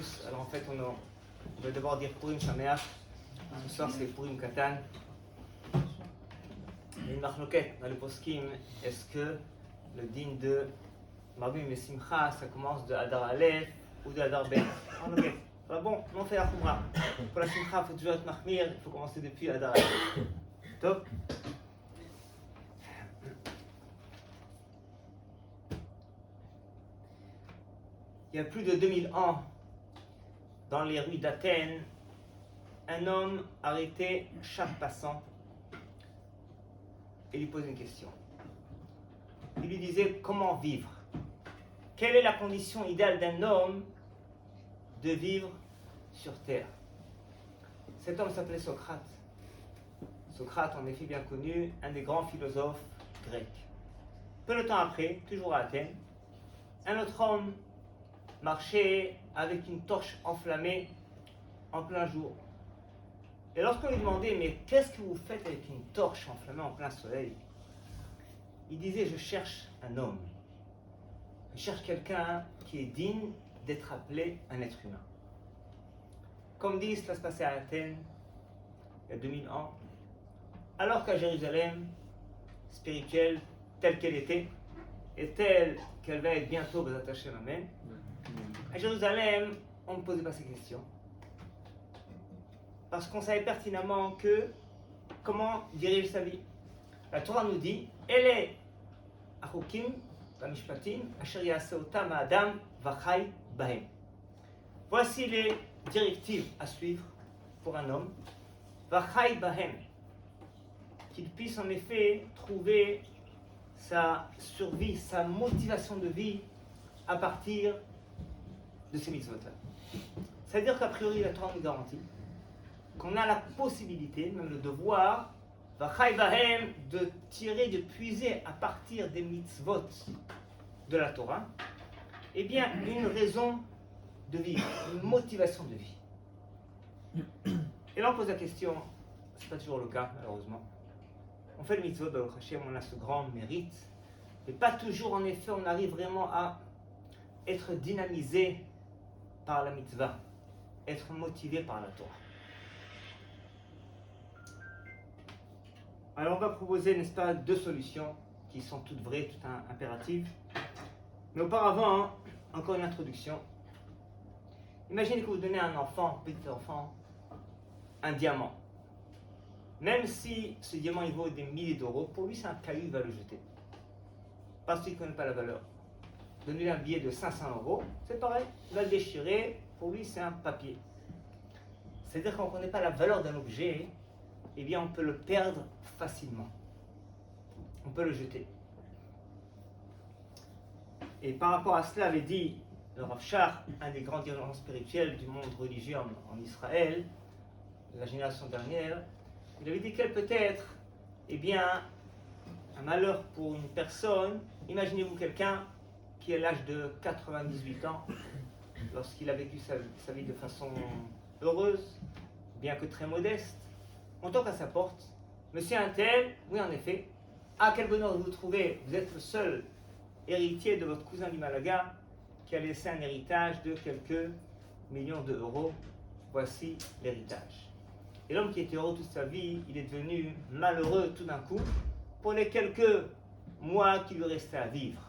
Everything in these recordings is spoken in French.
tous. Alors en fait, on va d'abord dire Purim Sameach. Ce soir, c'est Purim Katan. Il y a une marloquette dans le poskim. Est-ce que le din de Marbim et Simcha, ça commence de Adar Aleph ou de Adar Bet? Marloquette. Alors bon, on fait la Khumra. Pour la Simcha, il faut toujours être Mahmir. Il faut commencer depuis Adar Aleph. Top. Il y a plus de 2000 ans, dans les rues d'Athènes, un homme arrêtait chaque passant et lui posait une question. Il lui disait comment vivre. Quelle est la condition idéale d'un homme de vivre sur terre? Cet homme s'appelait Socrate. Socrate, en effet bien connu, un des grands philosophes grecs. Peu de temps après, toujours à Athènes, un autre homme marchait avec une torche enflammée en plein jour. Et lorsqu'on lui demandait, mais qu'est-ce que vous faites avec une torche enflammée en plein soleil? Il disait, je cherche un homme. Je cherche quelqu'un qui est digne d'être appelé un être humain. Comme dit, cela se passait à Athènes, il y a 2000 ans, alors qu'à Jérusalem, spirituelle, telle qu'elle était, et telle qu'elle va être bientôt, vous attachez ma main, à Jérusalem, on ne posait pas ces questions. Parce qu'on savait pertinemment que comment diriger sa vie. La Torah nous dit, elle est achokim, mishpatim, asher yaseotam adam vachai bahem. Voici les directives à suivre pour un homme, vachai bahem, qu'il puisse en effet trouver sa survie, sa motivation de vie à partir de ces mitzvot-là. C'est-à-dire qu'a priori, la Torah nous garantit qu'on a la possibilité, même le devoir, de tirer, de puiser à partir des mitzvot de la Torah, eh bien, une raison de vivre, une motivation de vie. Et là, on pose la question, c'est pas toujours le cas, malheureusement. On fait le mitzvot de Hashem, on a ce grand mérite, mais pas toujours, en effet, on arrive vraiment à être dynamisé par la mitzvah, être motivé par la Torah. Alors on va proposer, n'est-ce pas, deux solutions qui sont toutes vraies, toutes impératives. Mais auparavant, encore une introduction. Imaginez que vous donnez à un enfant, petit enfant, un diamant. Même si ce diamant il vaut des milliers d'euros, pour lui c'est un caillou, il va le jeter. Parce qu'il ne connaît pas la valeur. Donnez-lui un billet de 500 euros, c'est pareil, il va le déchirer, pour lui c'est un papier. C'est-à-dire qu'on ne connaît pas la valeur d'un objet, eh bien on peut le perdre facilement. On peut le jeter. Et par rapport à cela, avait dit le Rav Shach, un des grands dirigeants spirituels du monde religieux en Israël, de la génération dernière, il avait dit qu'elle peut être, eh bien, un malheur pour une personne. Imaginez-vous quelqu'un qui, à l'âge de 98 ans, lorsqu'il a vécu sa vie de façon heureuse, bien que très modeste, on toque à sa porte. Monsieur un tel, oui en effet, quel bonheur de vous trouver, vous êtes le seul héritier de votre cousin du Malaga qui a laissé un héritage de quelques millions d'euros. Voici l'héritage. Et l'homme qui était heureux toute sa vie, il est devenu malheureux tout d'un coup pour les quelques mois qui lui restaient à vivre.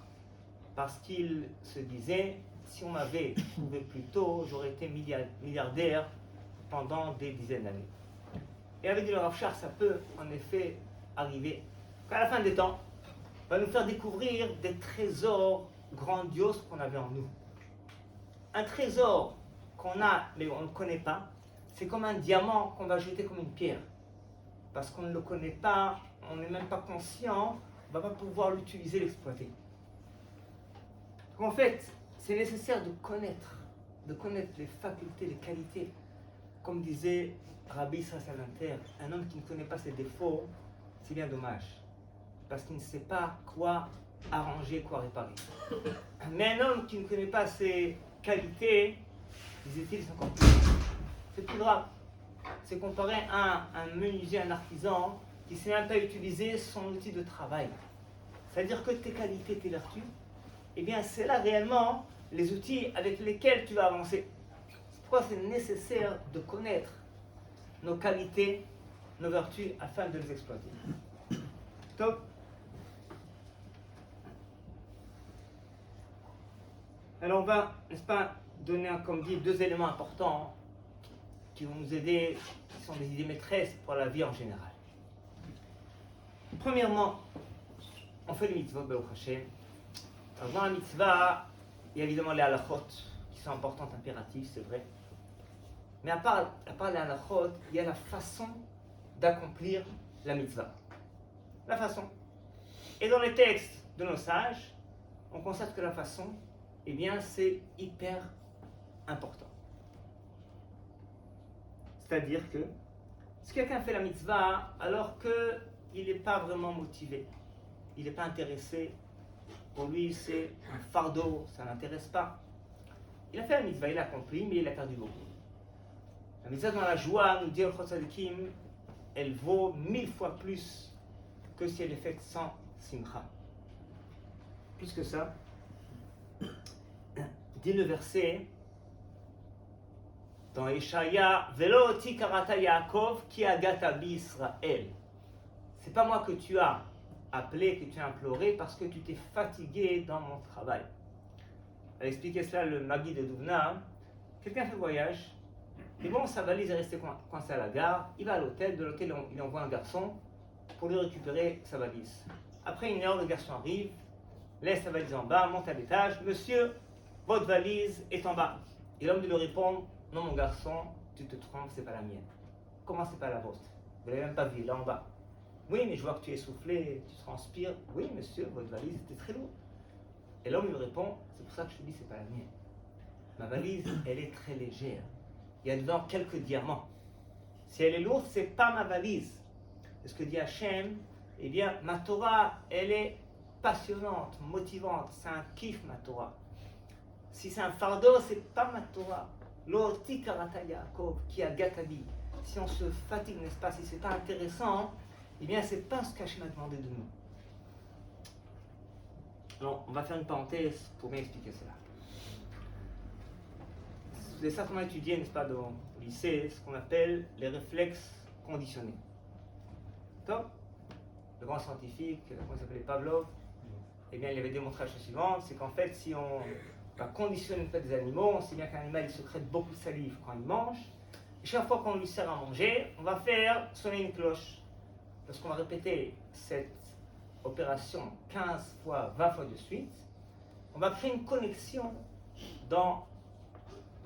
Parce qu'il se disait, si on m'avait trouvé plus tôt, j'aurais été milliardaire pendant des dizaines d'années. Et avec le Rav Shach, ça peut en effet arriver qu'à la fin des temps, va nous faire découvrir des trésors grandioses qu'on avait en nous. Un trésor qu'on a, mais on ne connaît pas, c'est comme un diamant qu'on va jeter comme une pierre. Parce qu'on ne le connaît pas, on n'est même pas conscient, on ne va pas pouvoir l'utiliser, l'exploiter. Donc en fait, c'est nécessaire de connaître les facultés, les qualités. Comme disait Rabbi Sassalanter, un homme qui ne connaît pas ses défauts, c'est bien dommage. Parce qu'il ne sait pas quoi arranger, quoi réparer. Mais un homme qui ne connaît pas ses qualités, disait-il, c'est encore plus. C'est plus grave. C'est comparé à un menuisier, un artisan, qui ne sait même pas utiliser son outil de travail. C'est-à-dire que tes qualités, tes vertus, eh bien c'est là réellement les outils avec lesquels tu vas avancer. Pourquoi c'est nécessaire de connaître nos qualités, nos vertus, afin de les exploiter. Top. Alors on va, n'est-ce pas, donner, comme dit, deux éléments importants qui vont nous aider, qui sont des idées maîtresses pour la vie en général. Premièrement, on fait les mitzvot, Baruch Hashem. Avant la mitzvah, il y a évidemment les halachot, qui sont importantes, impératives, c'est vrai. Mais à part les halachot, il y a la façon d'accomplir la mitzvah. La façon. Et dans les textes de nos sages, on constate que la façon, eh bien, c'est hyper important. C'est-à-dire que si quelqu'un fait la mitzvah alors qu'il n'est pas vraiment motivé, il n'est pas intéressé, pour lui c'est un fardeau, ça ne l'intéresse pas. Il a fait la mitzvah, il l'a accompli, mais il a perdu beaucoup. La mitzvah dans la joie, nous dit le Chofetz Tzadikim, elle vaut 1000 fois plus que si elle est faite sans simcha. Plus que ça, dit le verset dans Yeshaya, Velo oti karata Yaakov ki agata bi Israël. C'est pas moi que tu as appelé, que tu as imploré, parce que tu t'es fatigué dans mon travail. Elle expliquait cela le Magui de Douvna. Quelqu'un fait voyage, et bon, sa valise est restée coincée à la gare, il va à l'hôtel, de l'hôtel il envoie un garçon pour lui récupérer sa valise. Après une heure, le garçon arrive, laisse sa valise en bas, monte à l'étage, monsieur, votre valise est en bas. Et l'homme lui répond, non mon garçon, tu te trompes, c'est pas la mienne. Comment c'est pas la vôtre? Vous l'avez même pas vu, là en bas. Oui, mais je vois que tu es essoufflé, tu transpires. Oui, monsieur, votre valise était très lourde. Et l'homme lui répond, c'est pour ça que je te dis, c'est pas la mienne. Ma valise, elle est très légère. Il y a dedans quelques diamants. Si elle est lourde, c'est pas ma valise. C'est ce que dit Hachem. Eh bien, ma Torah, elle est passionnante, motivante. C'est un kiff, ma Torah. Si c'est un fardeau, c'est pas ma Torah. L'oti karata Yaakov qui a gatabi. Si on se fatigue, n'est-ce pas, si c'est pas intéressant, eh bien, c'est pas ce qu'Hachem a demandé de nous. Alors, on va faire une parenthèse pour bien expliquer cela. Vous avez certainement étudié, n'est-ce pas, au lycée, ce qu'on appelle les réflexes conditionnés. Top. Le grand scientifique, comment il s'appelait, Pavlov, eh bien, il avait démontré la chose suivante, c'est qu'en fait, si on va conditionner des animaux, on sait bien qu'un animal il sécrète beaucoup de salive quand il mange, et chaque fois qu'on lui sert à manger, on va faire sonner une cloche. Lorsqu'on va répéter cette opération 15 fois, 20 fois de suite, on va créer une connexion dans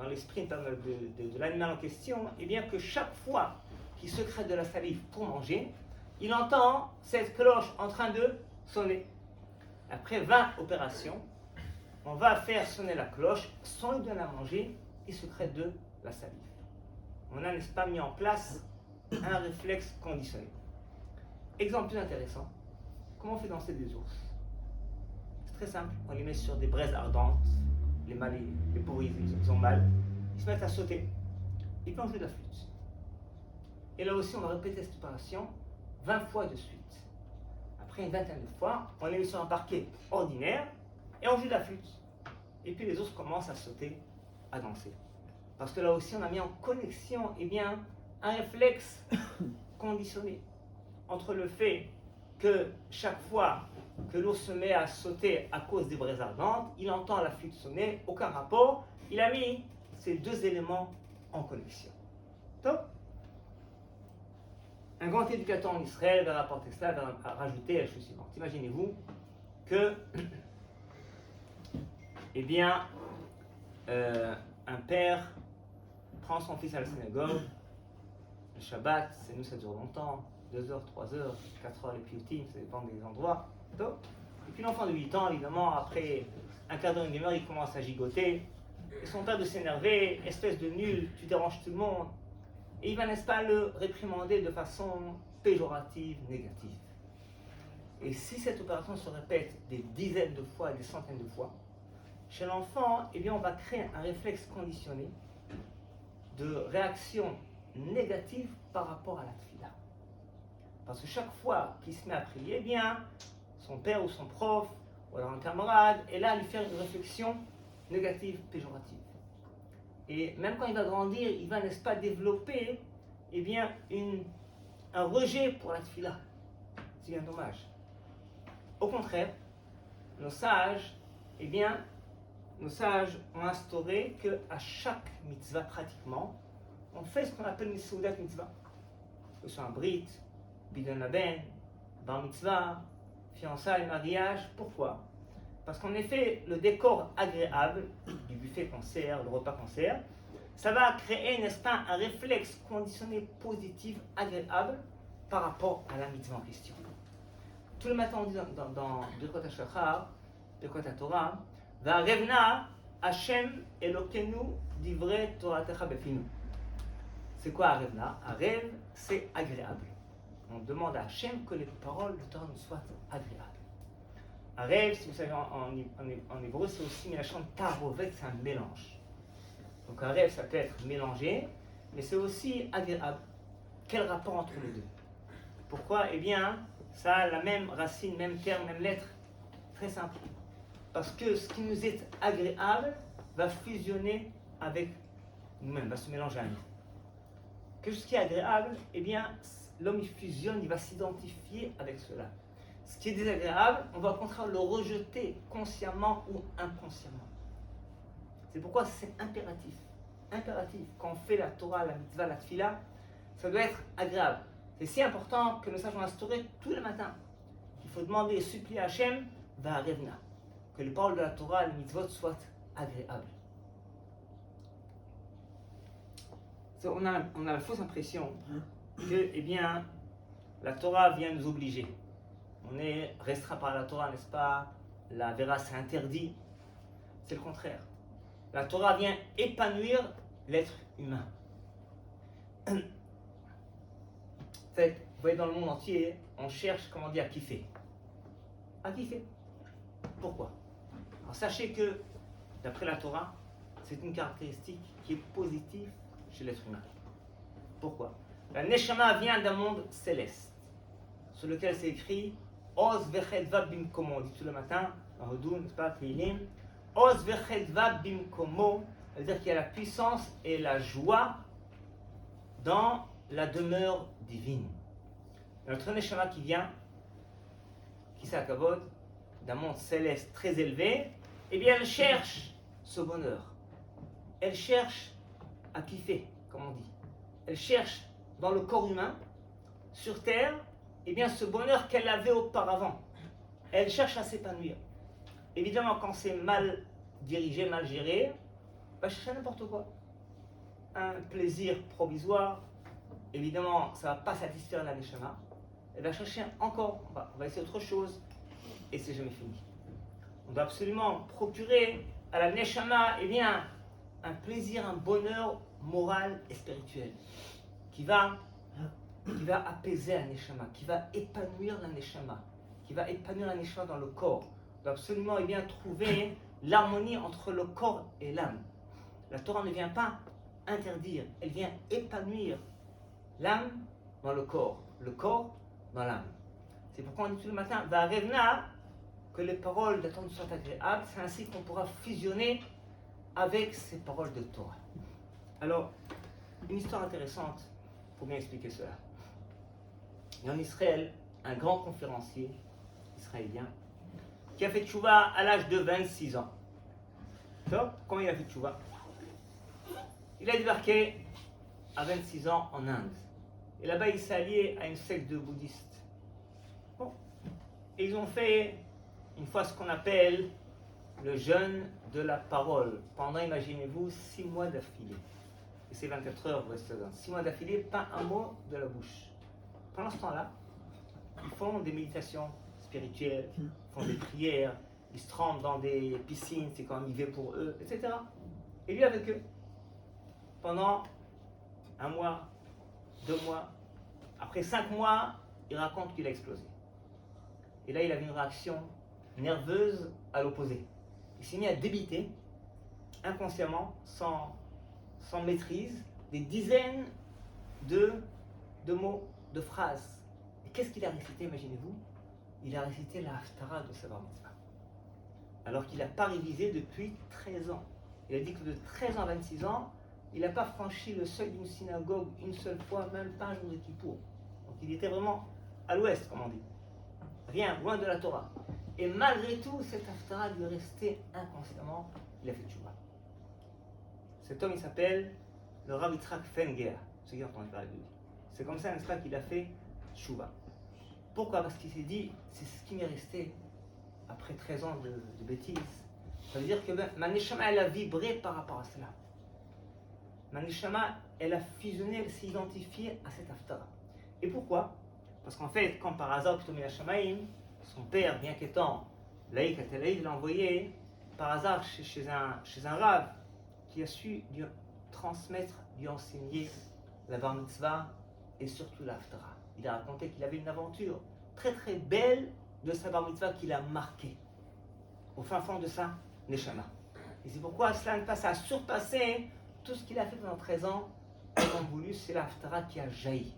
l'esprit de l'animal en question, et bien que chaque fois qu'il sécrète de la salive pour manger, il entend cette cloche en train de sonner. Après 20 opérations, on va faire sonner la cloche sans lui donner à manger, il sécrète de la salive. On a, n'est-ce pas, mis en place un réflexe conditionné. Exemple plus intéressant, comment on fait danser des ours? C'est très simple, on les met sur des braises ardentes, les pauvres ils ont mal, ils se mettent à sauter, et puis on joue de la flûte. Et là aussi on va répéter cette opération 20 fois de suite. Après une vingtaine de fois, on les met sur un parquet ordinaire, et on joue de la flûte. Et puis les ours commencent à sauter, à danser. Parce que là aussi on a mis en connexion, eh bien, un réflexe conditionné entre le fait que chaque fois que l'ours se met à sauter à cause des braises ardentes, il entend la flûte sonner, aucun rapport, il a mis ces deux éléments en connexion. Top. Un grand éducateur en Israël va rapporter cela, va rajouter la chose suivante. Imaginez-vous que, eh bien, un père prend son fils à la synagogue, le Shabbat, c'est nous ça dure longtemps, 2 heures, 3 heures, 4 heures les pioutines, ça dépend des endroits. Top. Et puis l'enfant de 8 ans, évidemment, après un quart d'heure, une demi-heure, il commence à gigoter. Et son père de s'énerver, espèce de nul, tu déranges tout le monde. Et il va, n'est-ce pas, le réprimander de façon péjorative, négative. Et si cette opération se répète des dizaines de fois, des centaines de fois, chez l'enfant, eh bien, on va créer un réflexe conditionné de réaction négative par rapport à la tefila. Parce que chaque fois qu'il se met à prier, eh bien, son père ou son prof, ou alors un camarade, est là à lui faire une réflexion négative, péjorative. Et même quand il va grandir, il va, n'est-ce pas, développer eh bien, un rejet pour la tefila. C'est bien dommage. Au contraire, nos sages, eh bien, nos sages ont instauré qu'à chaque mitzvah pratiquement, on fait ce qu'on appelle une Seudat mitzvah. Que ce soit un brit, bidon haben, bar mitzvah, fiançailles, mariage. Pourquoi? Parce qu'en effet, le décor agréable du buffet concert, le repas concert, ça va créer, n'est-ce pas, un réflexe conditionné positif, agréable par rapport à la mitzvah en question. Tout le matin, on dit dans Birkot HaShachar, Birkot HaTorah, Va'arevna Hashem Elokenu divrei Toratecha befinu. C'est quoi Arevna? Arev, c'est agréable. On demande à Hashem que les paroles de Torah nous soient agréables. Arev, si vous savez en hébreu, c'est aussi la chante tarovet, c'est un mélange. Donc un rêve, ça peut être mélangé, mais c'est aussi agréable. Quel rapport entre les deux? Pourquoi? Eh bien, ça a la même racine, même terme, même lettre. Très simple. Parce que ce qui nous est agréable va fusionner avec nous-mêmes, va se mélanger à nous. Que ce qui est agréable, eh bien, l'homme il fusionne, il va s'identifier avec cela. Ce qui est désagréable, on va au contraire le rejeter consciemment ou inconsciemment. C'est pourquoi c'est impératif. Impératif. Quand on fait la Torah, la mitzvah, la tefila, ça doit être agréable. C'est si important que nous sachions instaurer tous les matins. Il faut demander et supplier à Hachem, Va'arevna, que les paroles de la Torah, les mitzvot soient agréables. On a la fausse impression que, eh bien, la Torah vient nous obliger. On est restreint par la Torah, n'est-ce pas? La Vera, c'est interdit. C'est le contraire. La Torah vient épanouir l'être humain. En fait, vous voyez, dans le monde entier, on cherche, comment dire, à kiffer. À kiffer. Pourquoi? Alors sachez que, d'après la Torah, c'est une caractéristique qui est positive chez l'être humain. Pourquoi? La Neshama vient d'un monde céleste, sur lequel c'est écrit Oz vechedva bimkomo. On dit tout le matin, en Houdou, n'est-ce pas, Teilim, Oz vechedva bimkomo, c'est-à-dire qu'il y a la puissance et la joie dans la demeure divine. Notre Neshama qui vient, qui s'accabode d'un monde céleste très élevé, eh bien elle cherche ce bonheur. Elle cherche à kiffer, comme on dit. Elle cherche dans le corps humain, sur terre, eh bien ce bonheur qu'elle avait auparavant. Elle cherche à s'épanouir. Évidemment, quand c'est mal dirigé, mal géré, elle va chercher n'importe quoi. Un plaisir provisoire, évidemment, ça ne va pas satisfaire la Neshama. Elle va chercher encore, on va essayer autre chose, et c'est jamais fini. On doit absolument procurer à la Neshama, eh bien, un plaisir, un bonheur moral et spirituel qui va apaiser la Neshama, qui va épanouir la Neshama, qui va épanouir la Neshama dans le corps. On doit absolument eh bien, trouver l'harmonie entre le corps et l'âme. La Torah ne vient pas interdire, elle vient épanouir l'âme dans le corps dans l'âme. C'est pourquoi on dit tout le matin, Va'arevna, que les paroles de Torah soient agréables, c'est ainsi qu'on pourra fusionner avec ces paroles de Torah. Alors, une histoire intéressante pour bien expliquer cela. Il y a en Israël un grand conférencier israélien qui a fait tchouva à l'âge de 26 ans. Donc, comment il a fait tchouva? Il a débarqué à 26 ans en Inde. Et là-bas, il s'est allié à une secte de bouddhistes. Bon. Et ils ont fait une fois ce qu'on appelle le jeûne de la parole. Pendant, imaginez-vous, 6 mois d'affilée. Et c'est 24 heures, vous restez dedans. 6 mois d'affilée, pas un mot de la bouche. Pendant ce temps-là, ils font des méditations spirituelles, ils font des prières, ils se trempent dans des piscines, c'est comme hiver pour eux, etc. Et lui avec eux, pendant 1 mois, 2 mois, après 5 mois, il raconte qu'il a explosé. Et là, il avait une réaction nerveuse à l'opposé. Il s'est mis à débiter, inconsciemment, sans maîtrise, des dizaines de mots, de phrases. Et qu'est-ce qu'il a récité, imaginez-vous? Il a récité la Haftara de sa bar mitzvah. Alors qu'il n'a pas révisé depuis 13 ans. Il a dit que de 13 ans à 26 ans, il n'a pas franchi le seuil d'une synagogue une seule fois, même pas un jour de Kippour. Donc il était vraiment à l'ouest, comme on dit. Rien, loin de la Torah. Et malgré tout, cet Haftara lui est resté inconsciemment, il a fait tchouva. Cet homme, il s'appelle le Rav Yitzhak Fenger, ceux qui ont entendu parler de lui. C'est comme ça, n'est-ce pas, qu'il a fait tchouva. Pourquoi? Parce qu'il s'est dit, c'est ce qui m'est resté après 13 ans de bêtises. Ça veut dire que ma neshama, elle a vibré par rapport à cela. Ma neshama, elle a fusionné, elle s'est identifiée à cet Haftara. Et pourquoi? Parce qu'en fait, quand par hasard, Ptoumi Hashamaim, son père, bien qu'étant laïc à Tel Aviv, l'a envoyé par hasard chez un rave qui a su lui transmettre, lui enseigner la bar mitzvah et surtout la Haftara. Il a raconté qu'il avait une aventure très très belle de sa bar mitzvah qui l'a marqué au fin fond de sa neshama. Et c'est pourquoi cela a surpassé tout ce qu'il a fait pendant 13 ans. Comme voulu, c'est la Haftara qui a jailli.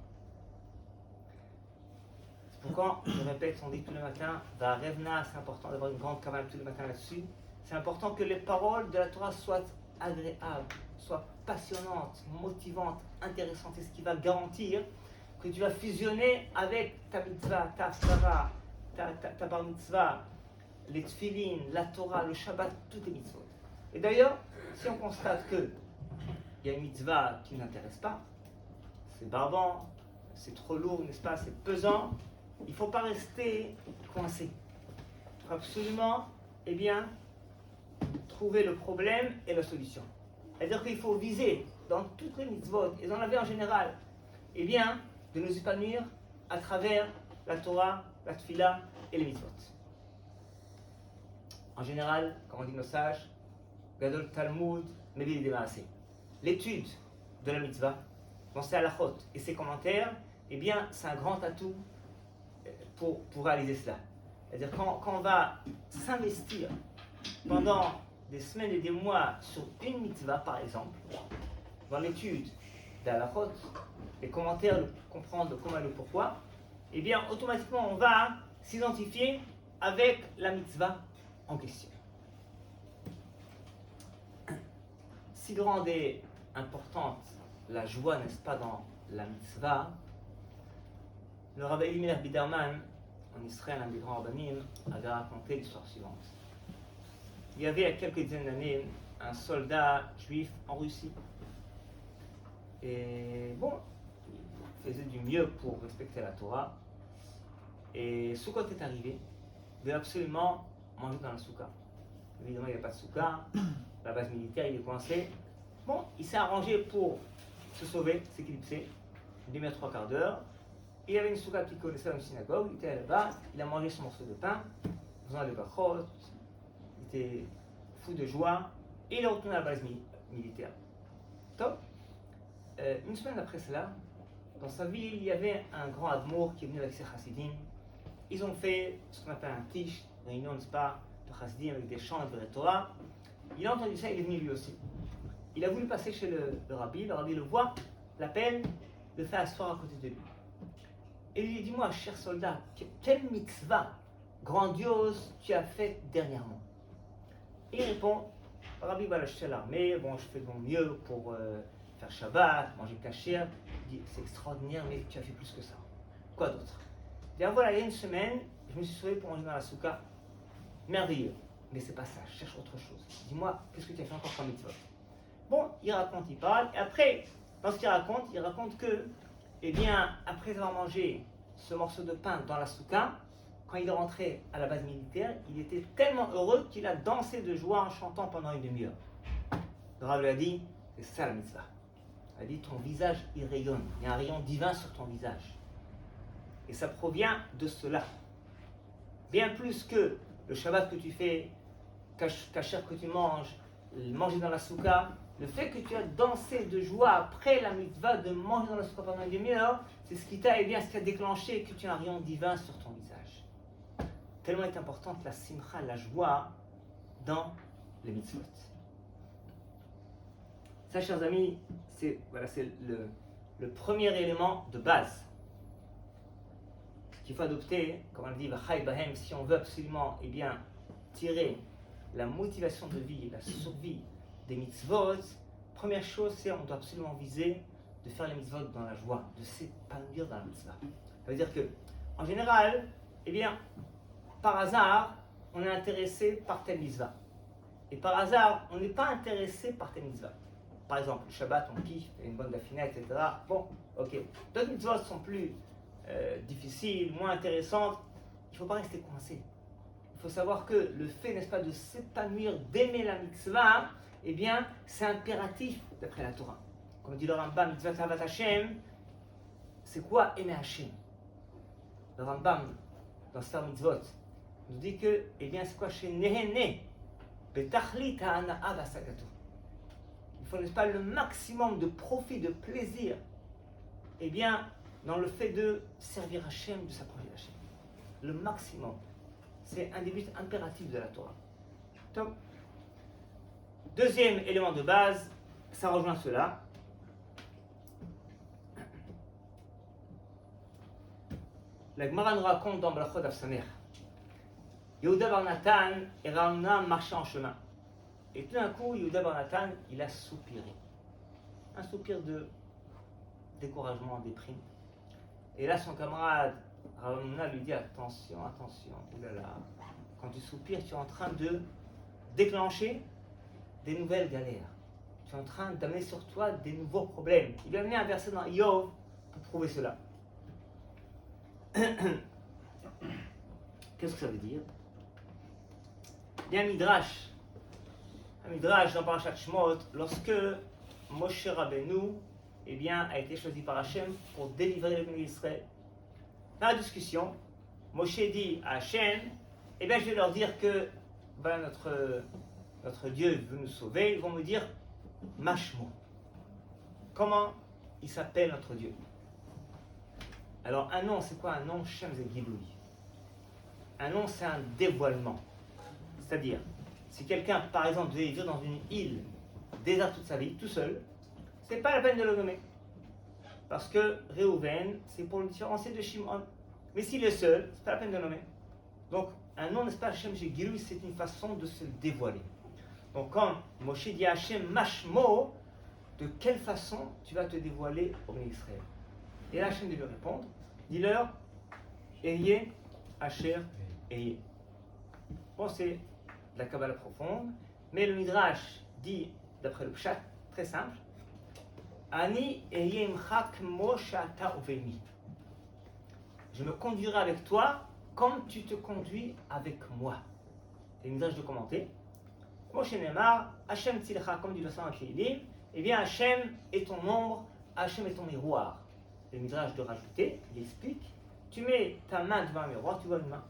C'est pourquoi, je répète, on dit tous les matins, va Revna, c'est important d'avoir une grande cavale tous les matins là-dessus. C'est important que les paroles de la Torah soient agréables, soient passionnantes, motivantes, intéressantes. C'est ce qui va garantir que tu vas fusionner avec ta mitzvah, ta haftara, ta bar mitzvah, les tfilin, la Torah, le Shabbat, toutes les mitzvot. Et d'ailleurs, si on constate qu'il y a une mitzvah qui ne n'intéresse pas, c'est barbant, c'est trop lourd, n'est-ce pas, c'est pesant, il ne faut pas rester coincé. Il faut absolument, trouver le problème et la solution. C'est-à-dire qu'il faut viser dans toutes les mitzvot et dans la vie en général, de nous épanouir à travers la Torah, la Tfila et les mitzvot. En général, comme on dit nos sages, Gadol Talmud, Mevil Demaaseh. L'étude de la mitzvah, dans ses halachot et ses commentaires, c'est un grand atout pour réaliser cela. C'est-à-dire quand on va s'investir pendant des semaines et des mois sur une mitzvah, par exemple, dans l'étude d'halachot, les commentaires, comprendre le comment et le pourquoi, automatiquement on va s'identifier avec la mitzvah en question. Si grande et importante la joie, n'est-ce pas, dans la mitzvah, le Rabbi Elimelech Biderman, en Israël, un des grands rabbinim, avait raconté l'histoire suivante. Il y avait, il y a quelques dizaines d'années, un soldat juif en Russie. Et il faisait du mieux pour respecter la Torah. Et Sukkot est arrivé. Il devait absolument manger dans la soukha. Évidemment, il n'y avait pas de soukha. La base militaire, il est coincé. Il s'est arrangé pour se sauver, s'éclipser, une demi-heure, 3/4 d'heure. Il y avait une soukha qui connaissait dans une synagogue, il était là-bas, il a mangé son morceau de pain, faisant les brachot, il était fou de joie, et il est retourné à la base militaire. Top. Une semaine après cela, dans sa ville, il y avait un grand admour qui est venu avec ses chassidim. Ils ont fait ce qu'on appelle un tish, une réunion, n'est-ce pas, de chassidim avec des chants et de Torah. Il a entendu ça, il est venu lui aussi. Il a voulu passer chez le rabbi le voit, l'appelle, le fait asseoir à côté de lui. Et il lui dit, moi, cher soldat, quelle mitzvah grandiose tu as faite dernièrement? Et il répond, Rabbi, voilà, je suis à l'armée, je fais de mon mieux pour faire Shabbat, manger kasher. Il dit, c'est extraordinaire, mais tu as fait plus que ça. Quoi d'autre? Il dit, voilà, il y a une semaine, je me suis sauvé pour manger dans la soukha. Merveilleux, mais c'est pas ça, je cherche autre chose. Dis-moi, qu'est-ce que tu as fait encore comme mitzvah? Il raconte, il parle, et après, dans ce qu'il raconte, il raconte que, après avoir mangé ce morceau de pain dans la soukha, quand il est rentré à la base militaire, il était tellement heureux qu'il a dansé de joie en chantant pendant une demi-heure. Le Rav lui a dit, c'est ça la mitzvah. Il a dit, ton visage, il rayonne. Il y a un rayon divin sur ton visage. Et ça provient de cela. Bien plus que le Shabbat que tu fais, kasher que tu manges, manger dans la soukha, le fait que tu as dansé de joie après la mitzvah de manger dans la soukha pendant une demi-heure, c'est ce qui t'a, ce qui a déclenché que tu as un rayon divin sur ton visage. Tellement est importante la simcha, la joie dans les mitzvot. Ça, chers amis, c'est le premier élément de base qu'il faut adopter, comme on le dit, v'chai bahem, si on veut absolument tirer la motivation de vie et la survie des mitzvot, première chose, c'est on doit absolument viser de faire les mitzvot dans la joie, de s'épanouir dans la mitzvah. Ça veut dire que, en général, eh bien, par hasard, on est intéressé par telle mitzvah. Et par hasard, on n'est pas intéressé par telle mitzvah. Par exemple, le Shabbat, on kiffe, une bonne dafina, etc. Bon, ok. D'autres mitzvot sont plus difficiles, moins intéressantes. Il ne faut pas rester coincé. Il faut savoir que le fait, n'est-ce pas, de s'épanouir, d'aimer la mitzvah, eh bien, c'est impératif d'après la Torah. Comme dit le Rambam, mitzvah Ahavat Hashem, c'est quoi aimer Hashem? Le Rambam, dans Sefer Mitzvot, nous dit que, eh bien, c'est quoi chez Nehene, Betachlit ha'ana'a v'asagato. Il faut, n'est-ce pas, le maximum de profit, de plaisir, eh bien, dans le fait de servir Hashem, de s'approcher d'Hashem. Le maximum. C'est un des buts impératifs de la Torah. Donc, deuxième élément de base, ça rejoint cela. La Gemara nous raconte dans Brachot Avsamer. Yehuda bar Natan et Ravuna marchaient en chemin. Et tout d'un coup, Yehuda bar Natan, il a soupiré. Un soupir de découragement, déprime. Et là, son camarade Ravuna lui dit attention, attention, oulala. Quand tu soupires, tu es en train de déclencher des nouvelles galères. Tu es en train d'amener sur toi des nouveaux problèmes. Il va amener un verset dans Yov pour prouver cela. Qu'est-ce que ça veut dire? Il y a un midrash dans Parashat Shemot, lorsque Moshe Rabbeinu, eh bien, a été choisi par Hachem pour délivrer le peuple d'Israël. Dans la discussion, Moshe dit à Hachem, eh bien, je vais leur dire que voilà, notre Dieu veut nous sauver. Ils vont me dire Mashmo. Comment il s'appelle notre Dieu? Alors, un nom, c'est quoi un nom? Shem Zegiloui. Un nom, c'est un dévoilement. C'est-à-dire, si quelqu'un, par exemple, devait vivre dans une île déserte toute sa vie, tout seul, c'est pas la peine de le nommer. Parce que Réhouven, c'est pour le différencier de Shimon. Mais s'il est seul, c'est pas la peine de le nommer. Donc, un nom, n'est-ce pas, Hashem Zegiloui, c'est une façon de se dévoiler. Donc, quand Moshe dit à Hashem Mashmo, de quelle façon tu vas te dévoiler au peuple d'Israël? Et là, Hachem de lui répondre, dis-leur, Ayez, Asher, Ayez. Bon, c'est de la Kabbalah profonde, mais le Midrash dit, d'après le Pshat, très simple, Ani Ayeh imcha kmo she'ata uvemi. Je me conduirai avec toi comme tu te conduis avec moi. C'est le Midrash de commenter. Moshe Neymar, Hachem Tzilcha, comme dit le sang Kélim, eh bien, Hachem est ton ombre, Hachem est ton miroir. Le Midrash de rajouter, il explique, tu mets ta main devant un miroir, tu vois une main.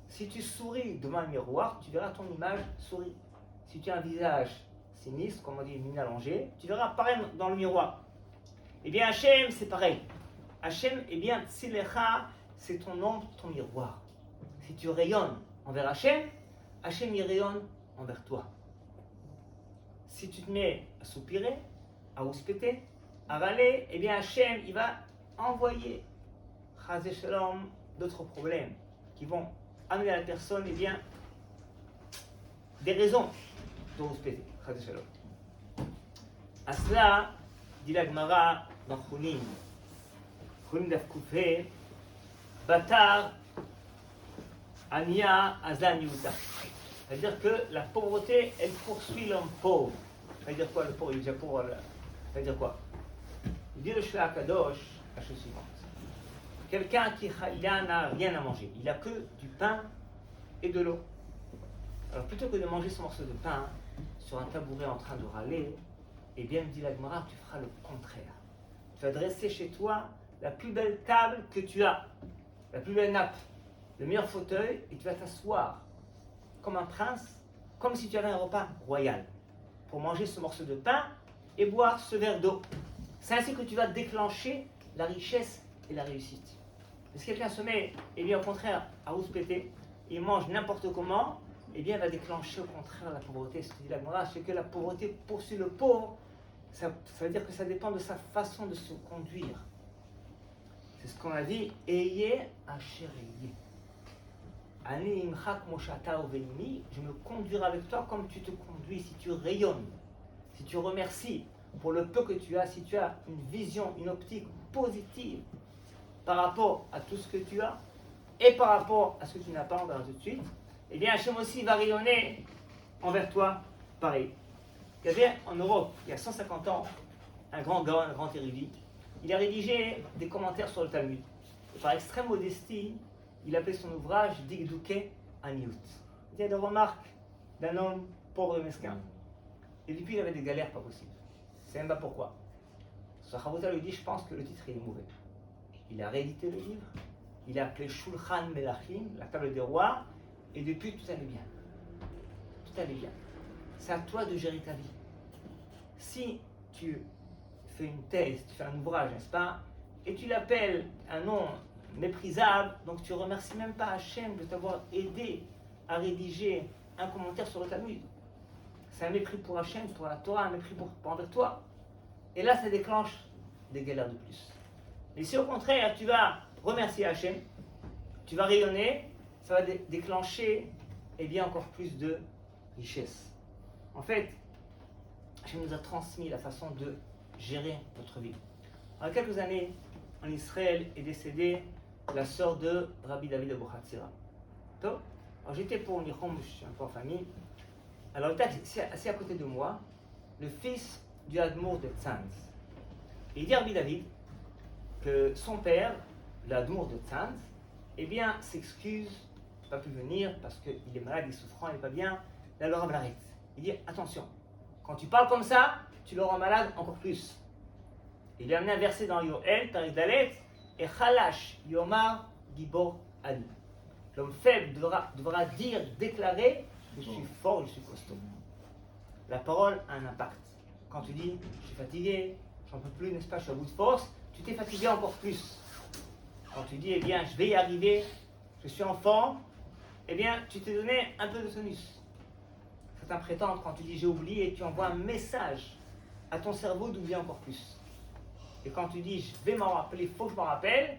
Si tu souris devant un miroir, tu verras ton image sourire. Si tu as un visage sinistre, comme on dit, une mine allongée, tu verras pareil dans le miroir. Eh bien, Hachem, c'est pareil. Hachem, eh bien, Tsilecha, c'est ton ombre, ton miroir. Si tu rayonnes envers Hachem, Hachem y rayonne envers toi. Si tu te mets à soupirer, à rouspéter, à râler, eh bien, Hachem, il va envoyer Chazé Shalom d'autres problèmes qui vont amener à la personne, eh bien, des raisons de rouspéter. Chazé Shalom. À cela, dit la Gemara dans Chunin Daf Koufé, Batar Ania Azan Yuta. C'est-à-dire que la pauvreté, elle poursuit l'homme pauvre. C'est-à-dire quoi, le pauvre? Il est déjà pauvre. C'est-à-dire quoi? Il dit le Shla Kadosh la chose suivante. Quelqu'un qui n'a rien à manger, il n'a que du pain et de l'eau. Alors plutôt que de manger ce morceau de pain sur un tabouret en train de râler, eh bien, dit la Gemara, tu feras le contraire. Tu vas dresser chez toi la plus belle table que tu as, la plus belle nappe, le meilleur fauteuil, et tu vas t'asseoir comme un prince, comme si tu avais un repas royal, pour manger ce morceau de pain et boire ce verre d'eau. C'est ainsi que tu vas déclencher la richesse et la réussite. Mais si quelqu'un se met, eh bien, au contraire, à rouspéter, il mange n'importe comment, eh bien, il va déclencher au contraire la pauvreté. Ce que dit la Gemara, c'est que la pauvreté poursuit le pauvre. Ça veut dire que ça dépend de sa façon de se conduire. C'est ce qu'on a dit, Ayez Asher Ayeh. Ani imchak moshata oveni, je me conduirai avec toi comme tu te conduis, si tu rayonnes, si tu remercies, pour le peu que tu as, si tu as une vision, une optique positive par rapport à tout ce que tu as et par rapport à ce que tu n'as pas, on verra tout de suite, eh bien Hachem aussi va rayonner envers toi pareil. Il y avait en Europe, il y a 150 ans, un grand gaon, un grand érudit. Il a rédigé des commentaires sur le Talmud. Et par extrême modestie, il appelait son ouvrage Digduke Aniyut. Il y a des remarques d'un homme pauvre et mesquin. Et depuis, il avait des galères pas possibles. C'est même pas pourquoi. Sachavota lui dit, je pense que le titre est mauvais. Il a réédité le livre, il a appelé Shulchan Melachim, la table des rois, et depuis, tout allait bien. Tout allait bien. C'est à toi de gérer ta vie. Si tu fais une thèse, tu fais un ouvrage, n'est-ce pas, et tu l'appelles un nom méprisable, donc tu ne remercies même pas Hachem de t'avoir aidé à rédiger un commentaire sur le Talmud. C'est un mépris pour Hachem, pour la Torah, un mépris pour envers toi. Et là, ça déclenche des galères de plus. Mais si au contraire, tu vas remercier Hachem, tu vas rayonner, ça va déclencher encore plus de richesse. En fait, Hachem nous a transmis la façon de gérer notre vie. Il y a quelques années, en Israël est décédée la sœur de Rabbi David Abuhatzira. Alors j'étais pour Nichom, je suis un peu en famille. Alors il était assis à côté de moi, le fils du Admour de Tzanz. Et il dit à Rabbi David que son père, l'Admour de Tzanz, s'excuse, il n'a pas pu venir parce qu'il est malade, il est souffrant, il n'est pas bien. Là, le Rav l'arrête. Il dit attention, quand tu parles comme ça, tu le rends malade encore plus. Il lui a amené un verset dans Yoel, Tarik Dalet, et Chalash Yomar Gibor Ali. L'homme faible devra dire, déclarer, je suis fort, je suis costaud. La parole a un impact. Quand tu dis, je suis fatigué, j'en peux plus, n'est-ce pas, je suis à bout de force, tu t'es fatigué encore plus. Quand tu dis, je vais y arriver, je suis en forme, tu t'es donné un peu de tonus. Certains prétendent, quand tu dis j'ai oublié, tu envoies un message à ton cerveau d'oublier encore plus. Et quand tu dis je vais m'en rappeler, il faut que je m'en rappelle,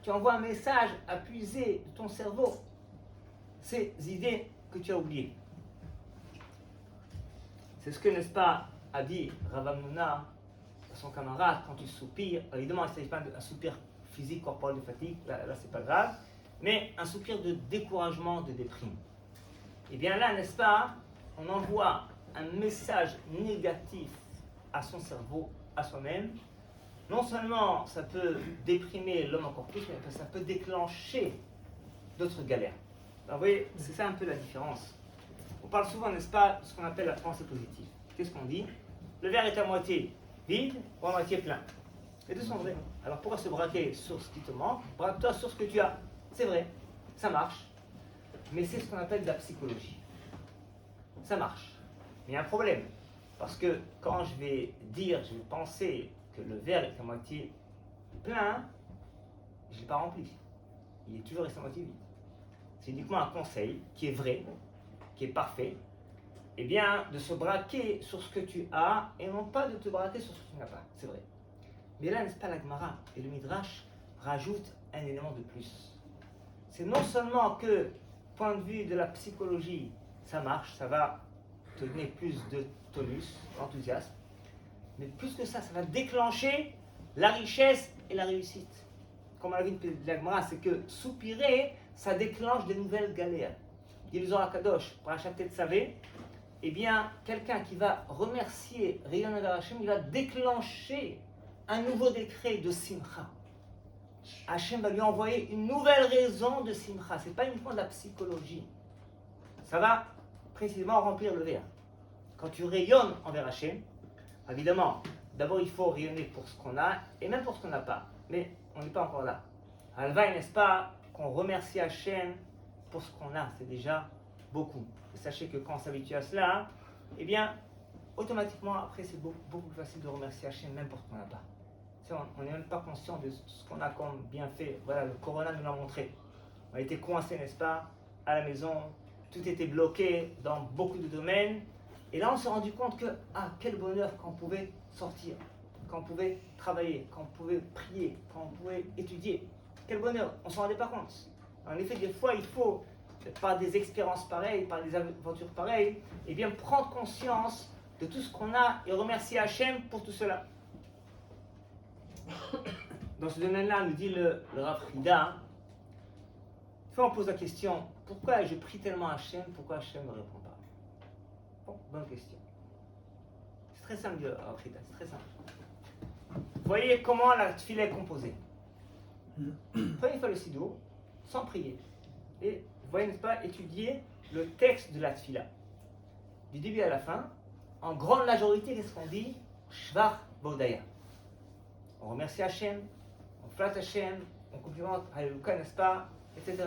tu envoies un message à puiser de ton cerveau ces idées que tu as oubliées. C'est ce que, n'est-ce pas, a dit Rav Hamnuna à son camarade quand il soupire. Évidemment, il ne s'agit pas d'un soupir physique, corporel de fatigue, là c'est pas grave, mais un soupir de découragement, de déprime. Là, n'est-ce pas, on envoie un message négatif à son cerveau, à soi-même. Non seulement ça peut déprimer l'homme encore plus, mais ça peut déclencher d'autres galères. Alors, vous voyez, c'est ça un peu la différence. On parle souvent, n'est-ce pas, de ce qu'on appelle la pensée positive. Qu'est-ce qu'on dit? Le verre est à moitié vide ou à moitié plein. Les deux sont vrais. Alors pourquoi se braquer sur ce qui te manque? Braque-toi sur ce que tu as. C'est vrai, ça marche. Mais c'est ce qu'on appelle de la psychologie. Ça marche. Mais il y a un problème. Parce que quand je vais penser que le verre est à moitié plein, je ne l'ai pas rempli. Il est toujours resté à moitié vide. C'est uniquement un conseil qui est vrai, qui est parfait, de se braquer sur ce que tu as et non pas de te braquer sur ce que tu n'as pas. C'est vrai. Mais là, n'est-ce pas, la Gemara et le Midrash rajoutent un élément de plus. C'est non seulement que, point de vue de la psychologie, ça marche, ça va te donner plus de tonus, d'enthousiasme, mais plus que ça, ça va déclencher la richesse et la réussite. Comme on l'a vu de la Gemara, c'est que soupirer, ça déclenche de nouvelles galères. Dit le Zohar Kadosh, pour Parashat Tetzavé, quelqu'un qui va remercier, rayonner vers Hachem, il va déclencher un nouveau décret de simcha. Hachem va lui envoyer une nouvelle raison de simcha. Ce n'est pas uniquement de la psychologie. Ça va précisément remplir le verre. Quand tu rayonnes envers Hachem, évidemment, d'abord il faut rayonner pour ce qu'on a et même pour ce qu'on n'a pas. Mais on n'est pas encore là. Alvaï, n'est-ce pas, qu'on remercie Hachem pour ce qu'on a, c'est déjà beaucoup. Et sachez que quand on s'habitue à cela, automatiquement après c'est beaucoup plus facile de remercier Hachem même pour ce qu'on n'a pas. On n'est même pas conscient de ce qu'on a comme bienfait. Voilà, le Corona nous l'a montré. On a été coincés, n'est-ce pas, à la maison, tout était bloqué dans beaucoup de domaines. Et là on s'est rendu compte que, quel bonheur qu'on pouvait sortir, qu'on pouvait travailler, qu'on pouvait prier, qu'on pouvait étudier. Quel bonheur, on ne s'en rendait pas compte. En effet, des fois, il faut, par des expériences pareilles, par des aventures pareilles, prendre conscience de tout ce qu'on a et remercier Hachem pour tout cela. Dans ce domaine-là, nous dit le Rav Frida, on pose la question, pourquoi je prie tellement Hachem, pourquoi Hachem ne me répond pas? Bon, bonne question. C'est très simple, le Rav Frida, c'est très simple. Vous voyez comment la tefila est composée. Prenez une fois le sidour, sans prier. Et vous voyez, n'est-ce pas, étudier le texte de la tefila. Du début à la fin, en grande majorité, qu'est-ce qu'on dit? Shvach Bodaya. On remercie Hachem, on flatte Hachem, on complimente Alléluia, n'est-ce pas, etc.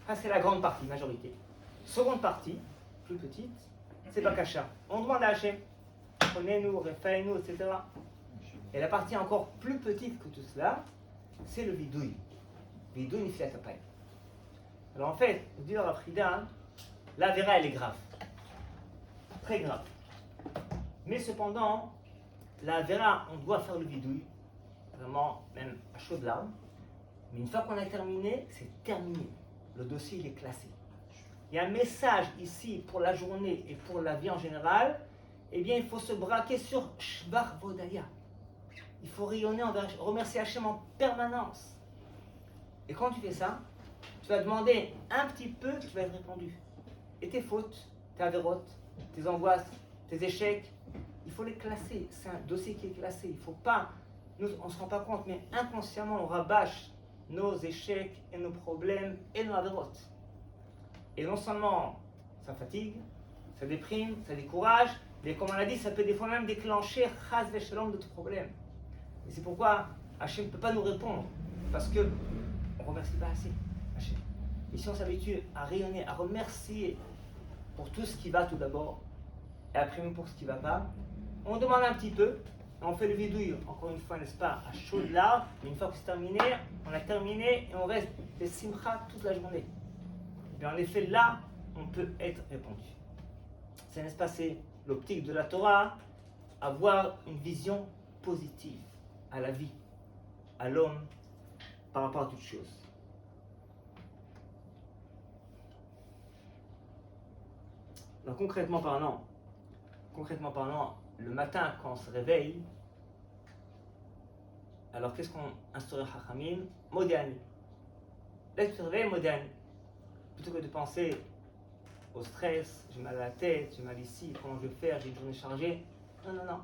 Ça, c'est la grande partie, majorité. Seconde partie, plus petite, c'est Bakasha. On demande à Hachem, prenez-nous, référez-nous, etc. Et la partie encore plus petite que tout cela, c'est le vidouille. Vidouille nifilat apay. Alors en fait, vous dites à Frida, la vera elle est grave. Très grave. Mais cependant, la vera, on doit faire le vidouille, vraiment, même à chaudes larmes. Mais une fois qu'on a terminé, c'est terminé. Le dossier il est classé. Il y a un message ici pour la journée et pour la vie en général. Eh bien, il faut se braquer sur Shvar Vodaya. Il faut rayonner remercier Hachem en permanence. Et quand tu fais ça, tu vas demander un petit peu, tu vas être répondu. Et tes fautes, tes avérotes, tes angoisses, tes échecs, il faut les classer. C'est un dossier qui est classé. Il ne faut pas, nous, on ne se rend pas compte, mais inconsciemment, on rabâche nos échecs et nos problèmes et nos avérotes. Et non seulement ça fatigue, ça déprime, ça décourage, mais comme on l'a dit, ça peut des fois même déclencher chas v'shalom de tout problème. Et c'est pourquoi Hachem ne peut pas nous répondre, parce qu'on ne remercie pas assez Hachem. Et si on s'habitue à rayonner, à remercier pour tout ce qui va tout d'abord, et après même pour ce qui ne va pas, on demande un petit peu, on fait le vidouille, encore une fois, n'est-ce pas, à chaud de larmes, mais une fois que c'est terminé, on a terminé et on reste des simcha toute la journée. Et en effet, là, on peut être répondu. C'est, n'est-ce pas, c'est l'optique de la Torah, avoir une vision positive à la vie, à l'homme, par rapport à toutes choses. Donc concrètement parlant, le matin quand on se réveille, alors qu'est-ce qu'on instaure Chachamim? Modéani. Là tu te réveilles, Modéani. Plutôt que de penser au stress, j'ai mal à la tête, j'ai mal ici, comment je vais faire, j'ai une journée chargée. Non.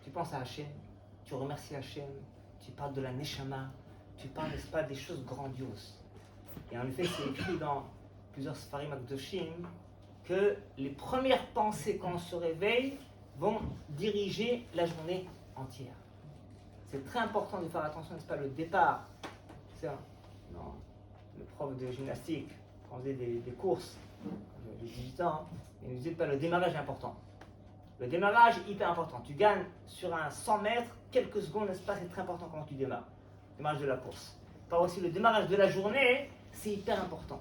Tu penses à Hachem, tu remercies Hachem, tu parles de la Neshama, tu parles, n'est-ce pas, des choses grandioses. Et en effet, c'est écrit dans plusieurs Sfarim Akdoshim que les premières pensées quand on se réveille vont diriger la journée entière. C'est très important de faire attention, n'est-ce pas, le départ. C'est non, le prof de gymnastique, quand on faisait des courses, de 18 ans, il nous disait pas le démarrage est important. Le démarrage est hyper important. Tu gagnes sur un 100 mètres, quelques secondes, n'est-ce pas, c'est très important quand tu démarres. Le démarrage de la course. Par aussi le démarrage de la journée, c'est hyper important.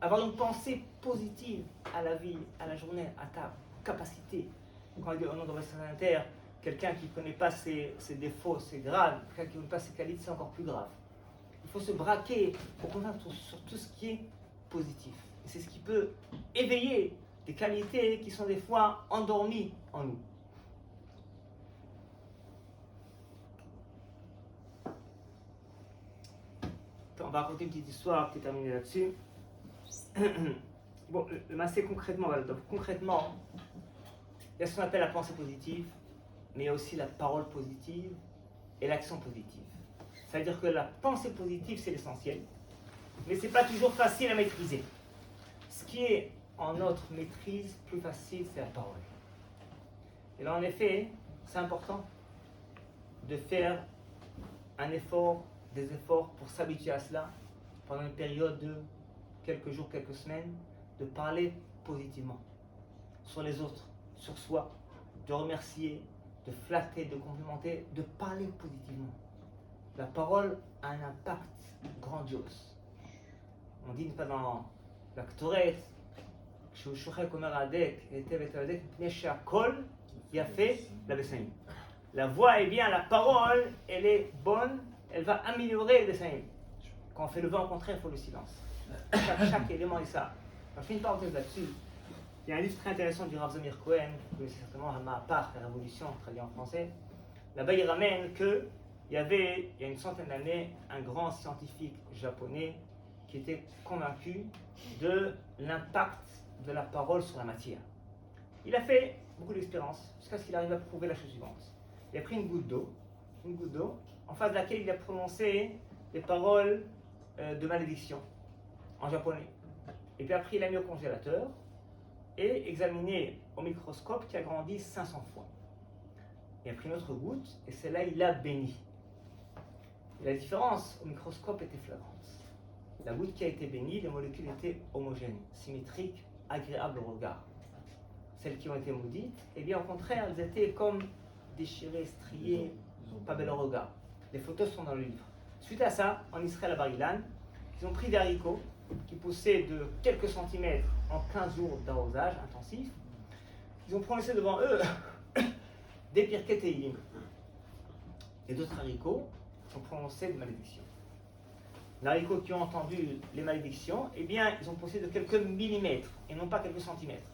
Avoir une pensée positive à la vie, à la journée, à ta capacité. Quand on dit au nom de la terre, quelqu'un qui ne connaît pas ses défauts, c'est grave. Quelqu'un qui ne connaît pas ses qualités, c'est encore plus grave. Il faut se braquer pour convaincre sur tout ce qui est positif. Et c'est ce qui peut éveiller des qualités qui sont des fois endormies en nous. On va raconter une petite histoire qui est terminée là-dessus. Bon, le massé concrètement, donc concrètement, il y a ce qu'on appelle la pensée positive, mais il y a aussi la parole positive et l'action positive. C'est-à-dire que la pensée positive, c'est l'essentiel, mais ce n'est pas toujours facile à maîtriser. Ce qui est en notre maîtrise plus facile, c'est la parole. Et là, en effet, c'est important de faire un effort, des efforts pour s'habituer à cela pendant une période de quelques jours, quelques semaines, de parler positivement sur les autres, sur soi, de remercier, de flatter, de complimenter, de parler positivement. La parole a un impact grandiose. On dit pas dans la Ktoret, la voix est bien, la parole, elle est bonne, elle va améliorer le dessin. Quand on fait le vent, au contraire, il faut le silence. Chaque élément est ça. Je fais une parenthèse là-dessus. Il y a un livre très intéressant du Rav Zamir Cohen, que c'est certainement Hamahapach, la Révolution, traduit en français. Là-bas, il ramène qu'il y avait, il y a une centaine d'années, un grand scientifique japonais qui était convaincu de l'impact de la parole sur la matière. Il a fait beaucoup d'expériences jusqu'à ce qu'il arrive à prouver la chose suivante. Il a pris une goutte d'eau, en face de laquelle il a prononcé des paroles de malédiction en japonais. Et puis après, il l'a mis au congélateur et examiné au microscope qui a grandi 500 fois. Il a pris une autre goutte et celle-là, il l'a bénie. Et la différence au microscope était flagrante. La goutte qui a été bénie, les molécules étaient homogènes, symétriques, agréables au regard. Celles qui ont été maudites, eh bien au contraire, elles étaient comme déchirées, striées, pas belles au regard. Les photos sont dans le livre. Suite à ça, en Israël à Bar-Ilan, ils ont pris des haricots qui poussaient de quelques centimètres en 15 jours d'arrosage intensif. Ils ont prononcé devant eux des pirkei Tehillim. Et d'autres haricots ont prononcé des malédictions. Les haricots qui ont entendu les malédictions, eh bien, ils ont poussé de quelques millimètres et non pas quelques centimètres.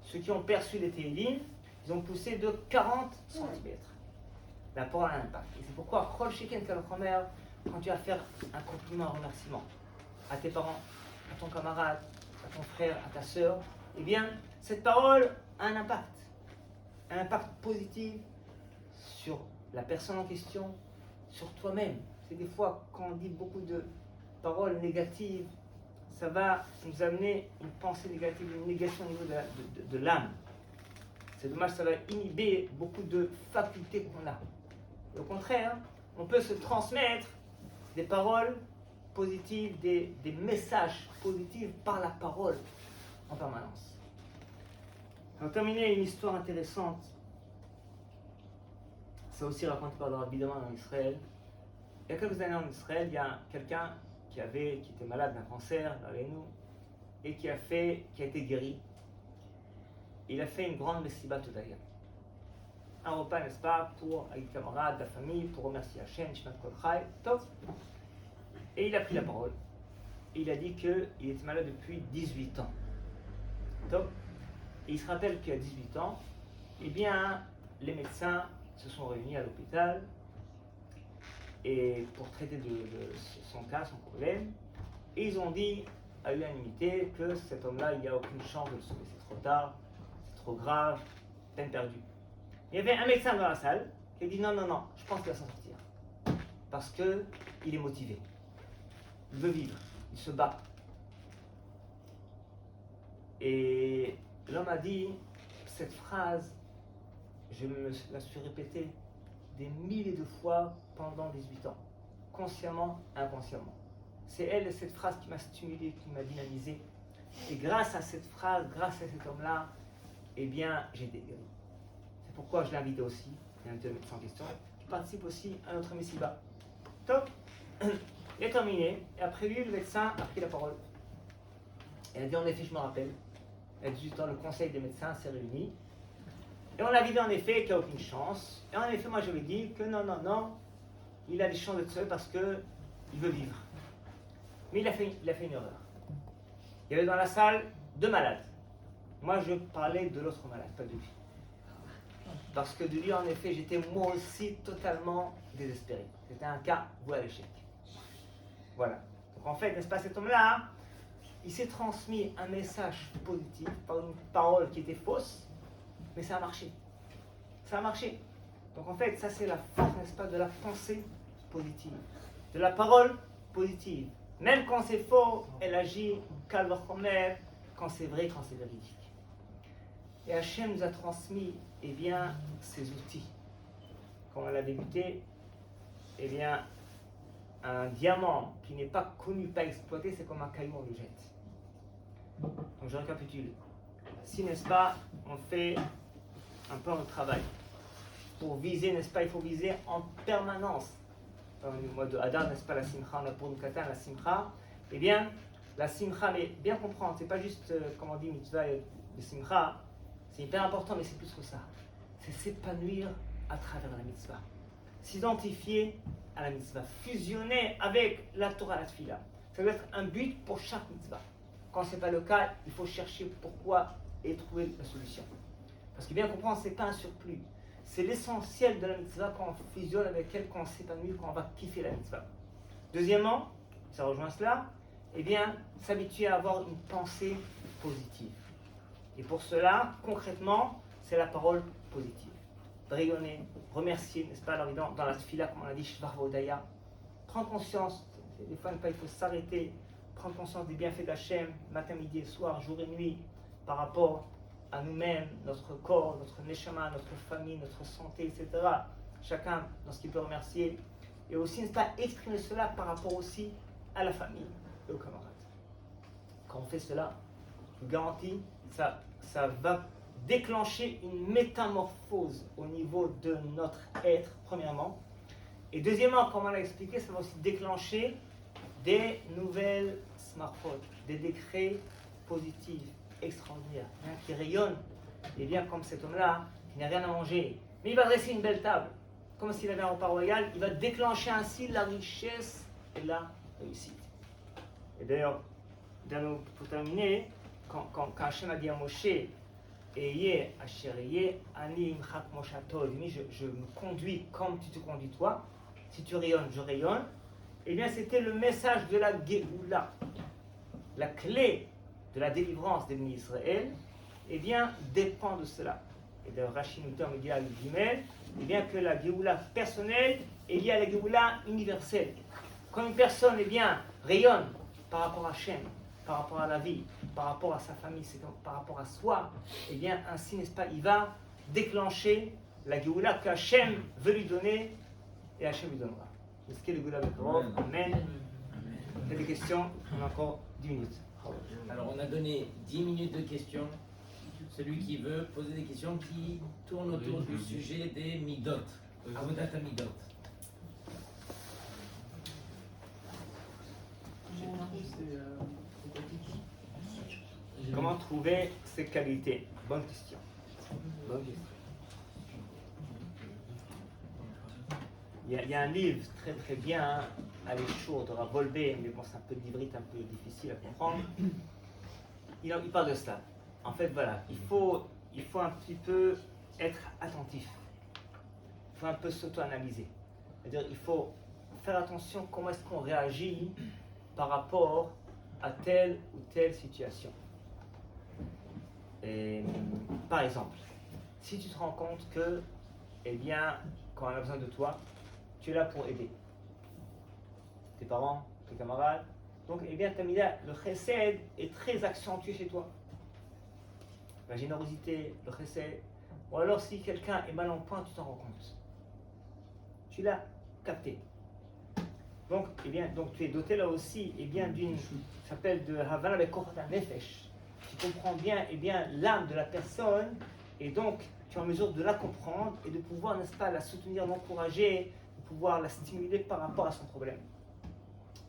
Ceux qui ont perçu les Tehillim, ils ont poussé de 40 centimètres. La parole a un impact. Et c'est pourquoi, Kol Sheken Kal Chomer, quand tu vas faire un compliment, un remerciement à tes parents, à ton camarade, à ton frère, à ta sœur, eh bien, cette parole a un impact positif sur la personne en question, sur toi-même. C'est des fois, quand on dit beaucoup de paroles négatives, ça va nous amener une pensée négative, une négation au niveau de l'âme. C'est dommage, ça va inhiber beaucoup de facultés qu'on a. Et au contraire, on peut se transmettre des paroles positives, des messages positifs par la parole en permanence. On va terminer une histoire intéressante. C'est aussi raconté par le Rabbi Daman en Israël. Il y a quelques années en Israël, il y a quelqu'un qui était malade d'un cancer, et qui a été guéri. Il a fait une grande messiba todaïa. Un repas, n'est-ce pas, avec des camarades, la famille, pour remercier Hachem, Shmat Kol Chai, top. Et il a pris la parole. Et il a dit qu'il était malade depuis 18 ans. Top. Et il se rappelle qu'à 18 ans, eh bien, les médecins se sont réunis à l'hôpital et pour traiter de son cas, son problème. Et ils ont dit à l'unanimité que cet homme-là, il n'y a aucune chance de le sauver. C'est trop tard, c'est trop grave, peine perdue. Il y avait un médecin dans la salle qui a dit non, je pense qu'il va s'en sortir. Parce qu'il est motivé. Il veut vivre, il se bat. Et l'homme a dit cette phrase, je me la suis répétée des milliers de fois pendant 18 ans, consciemment, inconsciemment. C'est cette phrase qui m'a stimulé, qui m'a dynamisé. Et grâce à cette phrase, grâce à cet homme-là, eh bien, j'ai été guéri. C'est pourquoi je l'ai invité aussi, il y a un médecin en question, qui participe aussi à notre messiba. Top. Il a terminé, et après lui, le médecin a pris la parole. Il a dit, en effet, je me rappelle, à 18 ans, le conseil des médecins s'est réuni, et on a dit en effet qu'il n'y a aucune chance. Et en effet, moi, je lui ai dit que non, il a des chances d'être seul parce qu'il veut vivre. Mais il a fait une erreur. Il y avait dans la salle 2 malades. Moi, je parlais de l'autre malade, pas de lui. Parce que de lui, en effet, j'étais moi aussi totalement désespéré. C'était un cas voué à l'échec. Voilà. Donc en fait, n'est-ce pas, cet homme-là, il s'est transmis un message positif par une parole qui était fausse, mais ça a marché. Ça a marché. Donc en fait, ça c'est la force, n'est-ce pas, de la pensée positive, de la parole positive. Même quand c'est faux, elle agit calme quand c'est vrai, quand c'est véridique. Et Hachem nous a transmis, eh bien, ces outils. Quand on l'a débuté, eh bien, un diamant qui n'est pas connu, pas exploité, c'est comme un caillou, on le jette. Donc je récapitule. Si, n'est-ce pas, on fait un peu de travail. Pour viser, n'est-ce pas, il faut viser en permanence. Dans le mois de Hadar, n'est-ce pas, la simcha, on a pour nous katan, la simcha. Eh bien, la simcha, mais bien comprendre, c'est pas juste, comme on dit, mitzvah et simcha. C'est hyper important, mais c'est plus que ça. C'est s'épanouir à travers la mitzvah. S'identifier à la mitzvah. Fusionner avec la Torah, la tefila. Ça doit être un but pour chaque mitzvah. Quand ce n'est pas le cas, il faut chercher pourquoi et trouver la solution. Parce que bien comprendre, ce n'est pas un surplus. C'est l'essentiel de la mitzvah quand on fusionne avec elle, quand on s'épanouit, quand on va kiffer la mitzvah. Deuxièmement, ça rejoint cela, eh bien, s'habituer à avoir une pensée positive. Et pour cela, concrètement, c'est la parole positive. Rayonner, remercier, n'est-ce pas? Alors, dans la tfila, comme on a dit, Shvar Vodaya, prendre conscience, des fois, il faut s'arrêter, prendre conscience des bienfaits d'Hachem, matin, midi et soir, jour et nuit, par rapport à nous-mêmes, notre corps, notre neshama, notre famille, notre santé, etc. Chacun dans ce qu'il peut remercier. Et aussi, n'est-ce pas, exprimer cela par rapport aussi à la famille et aux camarades. Quand on fait cela, je vous garantis, ça va déclencher une métamorphose au niveau de notre être, premièrement. Et deuxièmement, comme on l'a expliqué, ça va aussi déclencher des nouvelles smartphones, des décrets positifs, extraordinaires, hein, qui rayonnent, et bien comme cet homme-là, qui n'a rien à manger, mais il va dresser une belle table, comme s'il avait un repas royal, il va déclencher ainsi la richesse et la réussite. Et d'ailleurs, pour terminer, quand Hachem a dit à Moshe, Eye, Asher Eye, Ani Imchak Moshato, je me conduis comme tu te conduis toi, si tu rayonnes, je rayonne. Eh bien, c'était le message de la Géoula, la clé de la délivrance des bénis Israël, eh bien, dépend de cela. Et d'ailleurs, Rashi nous dit en Megillah Gimel, eh bien, que la Géoula personnelle est liée à la Géoula universelle. Quand une personne, eh bien, rayonne par rapport à Hachem, par rapport à la vie, par rapport à sa famille, par rapport à soi, eh bien, ainsi, n'est-ce pas, il va déclencher la Géoula que Hachem veut lui donner, et Hachem lui donnera. Est-ce que le Géoula avec Rov? Amen. Il y a des questions? On a encore 10 minutes. Alors, on a donné 10 minutes de questions. Celui qui veut poser des questions qui tournent autour du sujet des midot. Avodat midot. Comment trouver ces qualités? Bonne question. Bonne question. Il y a un livre très très bien, à l'échour de Rav Wolbe, mais bon, c'est un peu d'ivrit, un peu difficile à comprendre. Il parle de cela. En fait, voilà, il faut un petit peu être attentif. Il faut un peu s'auto-analyser. C'est-à-dire, il faut faire attention comment est-ce qu'on réagit par rapport à telle ou telle situation. Et, par exemple, si tu te rends compte que, eh bien, quand on a besoin de toi, tu es là pour aider tes parents, tes camarades. Donc, eh bien, le chesed est très accentué chez toi. La générosité, le chesed. Ou alors, si quelqu'un est mal en point, tu t'en rends compte. Tu l'as capté. Donc, eh bien, donc tu es doté là aussi, eh bien, d'une, ça s'appelle de Havana avec Kochata Nefesh. Tu comprends bien, eh bien, l'âme de la personne, et donc tu es en mesure de la comprendre et de pouvoir, n'est-ce pas, la soutenir, l'encourager, de pouvoir la stimuler par rapport à son problème.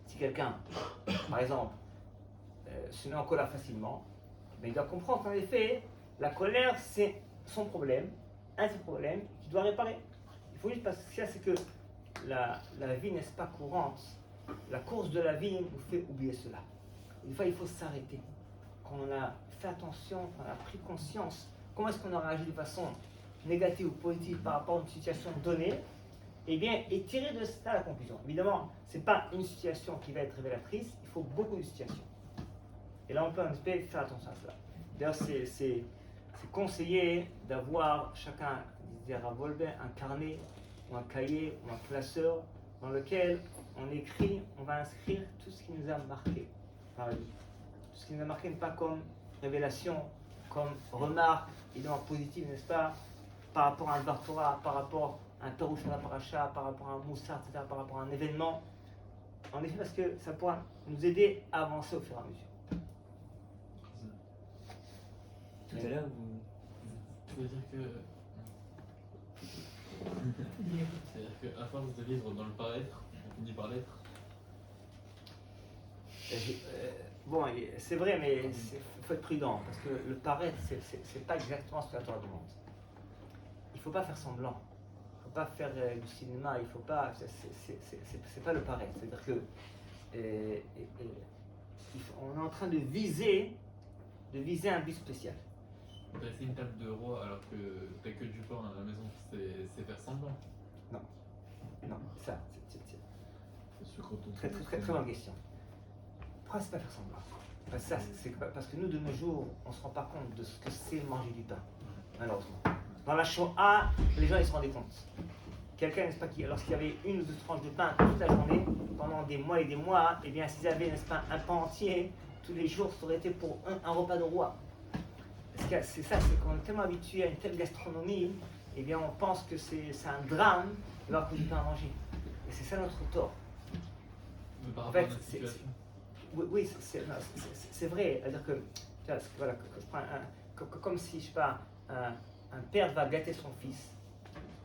Si quelqu'un, par exemple, se met en colère facilement, mais il doit comprendre qu'en effet, la colère, c'est son problème, un de ses problèmes qu'il doit réparer. Il faut juste parce que ça, c'est que la vie n'est pas courante. La course de la vie nous fait oublier cela. Des fois, il faut s'arrêter. Quand on a fait attention, quand on a pris conscience, comment est-ce qu'on a réagi de façon négative ou positive par rapport à une situation donnée, eh bien, et tirer de cela la conclusion. Évidemment, ce n'est pas une situation qui va être révélatrice, il faut beaucoup de situations. Et là, on peut en effet faire attention à cela. D'ailleurs, c'est conseillé d'avoir chacun, disait Rav Wolbe, un carnet ou un cahier ou un classeur dans lequel on va inscrire tout ce qui nous a marqué dans la vie. Tout ce qui nous a marqué n'est pas comme révélation, comme remarque, évidemment positive, n'est-ce pas, par rapport à un Dvar Torah, par rapport à un Tarush à la Paracha, par rapport à un Moussar, etc., par rapport à un événement. En effet, parce que ça pourra nous aider à avancer au fur et à mesure. Tout à l'heure, Tu veux dire que. C'est-à-dire qu'à force de vivre dans le paraître, on finit par l'être. Bon, c'est vrai, mais il faut être prudent, parce que le paraître, c'est pas exactement ce que la Torah demande. Il ne faut pas faire semblant. Il ne faut pas faire du cinéma, il faut pas. C'est pas le paraître. C'est-à-dire que on est en train de viser un but spécial. Dresser une table de roi alors que t'as que du pain à la maison, c'est faire semblant. Non, ça, C'est surtout très bonne question. Pourquoi c'est pas faire semblant? Parce que nous, de nos jours, on se rend pas compte de ce que c'est manger du pain, malheureusement. Dans la Shoah, les gens ils se rendaient compte. Quelqu'un, n'est-ce pas, lorsqu'il y avait une ou deux tranches de pain toute la journée, pendant des mois et des mois, eh bien, s'ils avaient, n'est-ce pas, un pain entier, tous les jours, ça aurait été pour un repas de roi. C'est ça, c'est qu'on est tellement habitué à une telle gastronomie, eh bien, on pense que c'est un drame d'avoir que du pain à manger. Et c'est ça notre tort. Mais par En rapport fait, à notre situation. oui, c'est vrai. C'est-à-dire que, tu vois, voilà, que je prends comme si, je sais pas, un père va gâter son fils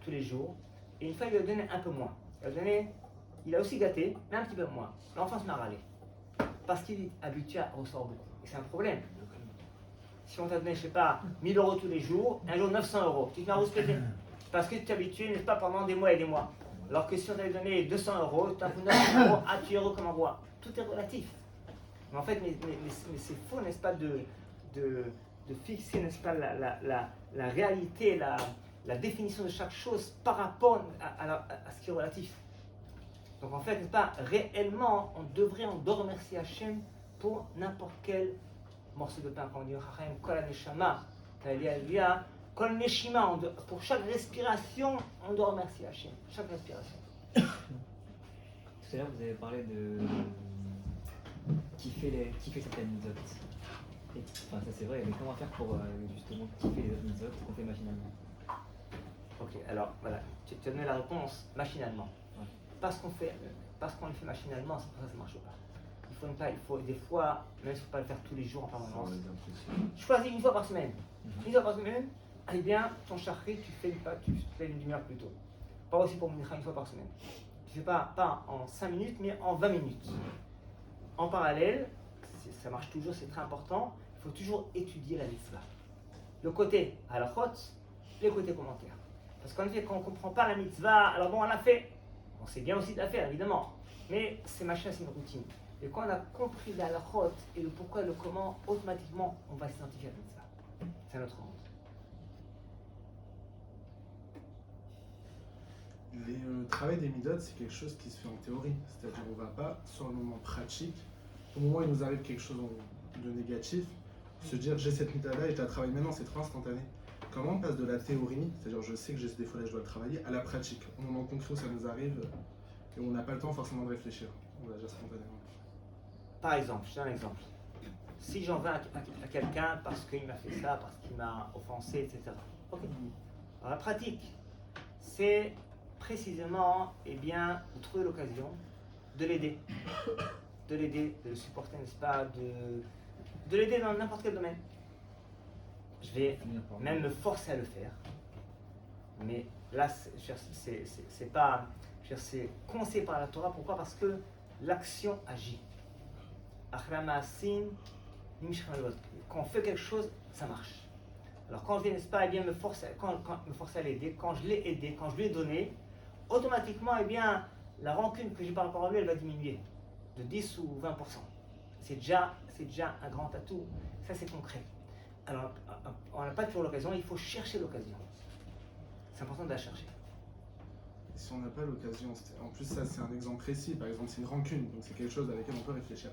tous les jours, et une fois il lui a donné un peu moins. Il a aussi gâté, mais un petit peu moins. L'enfant se met à râler. Parce qu'il est habitué à recevoir beaucoup. Et c'est un problème. Si on t'a donné, je sais pas, 1000 euros tous les jours, un jour 900 euros, tu te mets à respecter. Parce que tu t'es habitué, n'est-ce pas, pendant des mois et des mois. Alors que si on t'avait donné 200 euros, tu as pris 900 euros, tu es heureux comme un roi. Tout est relatif. Mais en fait, mais c'est faux, n'est-ce pas, de fixer, n'est-ce pas, la réalité, la définition de chaque chose par rapport à ce qui est relatif. Donc en fait, n'est-ce pas, réellement, on doit remercier Hachem pour n'importe quel morceau de pain. Quand on dit Chachem, Kol HaNeshama, Kol Neshima, pour chaque respiration, on doit remercier Hachem. Chaque respiration. Tout à l'heure, vous avez parlé de kiffer certaines mitzvot. Enfin, ça c'est vrai, mais comment faire pour justement kiffer les autres mitzvot qu'on fait machinalement? Ok, alors voilà, tu as donné la réponse machinalement. Ouais. Parce qu'on le fait machinalement, c'est pour ça que ça ne marche pas. Il faut des fois, même si il ne faut pas le faire tous les jours en permanence. Choisis une fois par semaine. Une fois par semaine, eh bien, ton chakri, tu fais une demi-heure plus tôt. Pas aussi pour Mincha une fois par semaine. Tu ne fais pas en 5 minutes, mais en 20 minutes. En parallèle, ça marche toujours, c'est très important, il faut toujours étudier la mitzvah. Le côté halachot, le côté commentaire. Parce qu'en effet, quand on ne comprend pas la mitzvah, alors bon, on l'a fait. On sait bien aussi de la faire, évidemment. Mais c'est machin, c'est une routine. Et quand on a compris la halachot et le pourquoi et le comment, automatiquement, on va s'identifier à la mitzvah. C'est notre monde. Le travail des midot, c'est quelque chose qui se fait en théorie. C'est-à-dire on ne va pas, sur le moment pratique, au moment où il nous arrive quelque chose de négatif, se dire j'ai cette midot-là et je la travaille maintenant, c'est trop instantané. Comment on passe de la théorie, c'est-à-dire je sais que j'ai ce défaut-là, je dois le travailler, à la pratique, au moment concret où ça nous arrive et où on n'a pas le temps forcément de réfléchir, on agit spontanément. Par exemple, je donne un exemple. Si j'en veux à quelqu'un parce qu'il m'a fait ça, parce qu'il m'a offensé, etc. Ok. Alors la pratique, c'est précisément, eh bien, de trouver l'occasion de l'aider. De l'aider, de le supporter, n'est-ce pas, de l'aider dans n'importe quel domaine. Je vais même me forcer à le faire. Mais là, c'est pas, c'est conseillé par la Torah. Pourquoi? Parce que l'action agit. Quand on fait quelque chose, ça marche. Alors quand je vais, n'est-ce pas, eh bien, me forcer à l'aider, quand je l'ai aidé, quand je lui ai donné, automatiquement, eh bien, la rancune que j'ai par rapport à lui, elle va diminuer de 10 ou 20%. C'est déjà un grand atout. Ça, c'est concret. Alors, on n'a pas toujours l'occasion, il faut chercher l'occasion. C'est important de la chercher. Et si on n'a pas l'occasion, en plus ça c'est un exemple précis, par exemple c'est une rancune, donc c'est quelque chose avec lequel on peut réfléchir.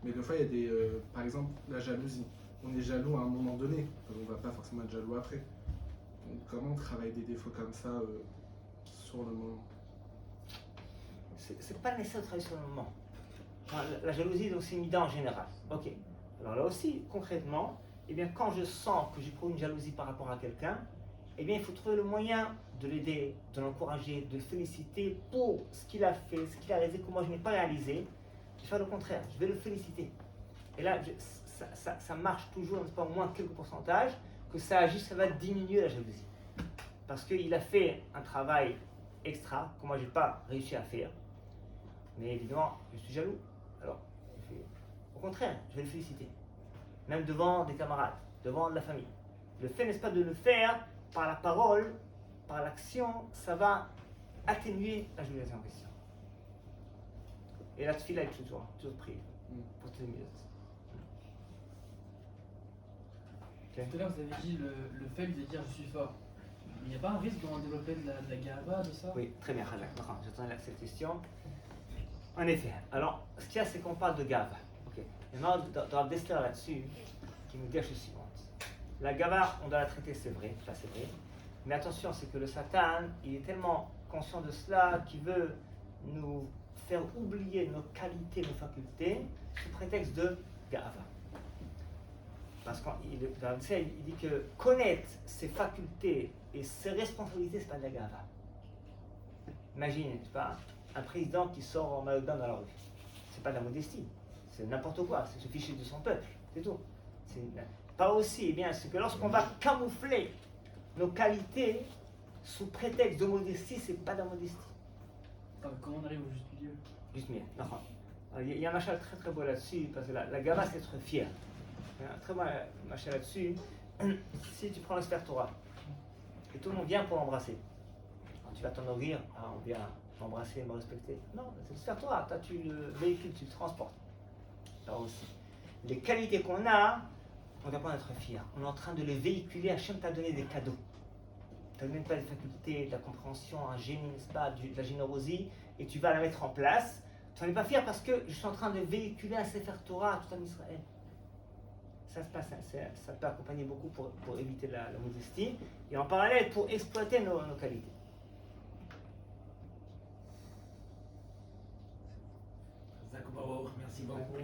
Mais des fois il y a des, par exemple la jalousie. On est jaloux à un moment donné, on ne va pas forcément être jaloux après. Donc comment on travaille des défauts comme ça sur le moment? C'est pas nécessaire de travailler sur le moment. Enfin, la jalousie, donc c'est une idée en général. Ok. Alors là aussi, concrètement, eh bien, quand je sens que j'éprouve une jalousie par rapport à quelqu'un, eh bien, il faut trouver le moyen de l'aider, de l'encourager, de le féliciter pour ce qu'il a fait, ce qu'il a réalisé, que moi je n'ai pas réalisé. Je vais faire le contraire, je vais le féliciter. Et là, ça marche toujours, n'est-ce pas, au moins quelques pourcentages, que ça agit, ça va diminuer la jalousie. Parce qu'il a fait un travail extra, que moi je n'ai pas réussi à faire. Mais évidemment, je suis jaloux. Alors, au contraire, je vais le féliciter. Même devant des camarades, devant la famille. Le fait, n'est-ce pas, de le faire par la parole, par l'action, ça va atténuer la jalousie en question. Et la tefila est toujours prise pour tes minutes. Ok? Tout à l'heure, vous avez dit le faible de dire je suis fort. Il n'y a pas un risque d'en développer de la gava, de ça? Oui, très bien, Khazak. J'attendais cette question. En effet. Alors, ce qu'il y a, c'est qu'on parle de gava. Ok. Et maintenant, dans le Dessler là-dessus, qui nous dit la chose suivante. La gava, on doit la traiter, c'est vrai, ça c'est vrai. Mais attention, c'est que le Satan, il est tellement conscient de cela qu'il veut nous faire oublier nos qualités, nos facultés, sous prétexte de gava. Parce qu'il il dit que connaître ses facultés et ses responsabilités, c'est pas de la gava. Imagine, c'est pas un président qui sort en maillot de bain dans la rue. C'est pas de la modestie, c'est n'importe quoi, c'est se ficher de son peuple, c'est tout. C'est pas aussi, eh bien, c'est que lorsqu'on va camoufler nos qualités sous prétexte de modestie, c'est pas de la modestie. Comment on arrive au juste milieu? Juste mieux. Il y a un machin très très beau là-dessus, parce que la gava, c'est être fier. Il y a un très bon machin là-dessus. Si tu prends le Sefer Torah, et tout le monde vient pour l'embrasser, alors tu vas t'en nourrir, on vient m'embrasser, me respecter. Non, c'est le Sefer Torah, toi tu le véhicules, tu le transportes. Ça aussi. Les qualités qu'on a, on ne doit pas en être fier. On est en train de les véhiculer. Hachem t'a donné des cadeaux. Tu n'as même pas des facultés, de la compréhension, un génie, n'est-ce pas, de la générosité, et tu vas la mettre en place. Tu n'en es pas fier parce que je suis en train de véhiculer un Sefer Torah à tout un Israël. Ça se passe, ça peut accompagner beaucoup pour éviter la modestie, et en parallèle pour exploiter nos qualités. Merci beaucoup.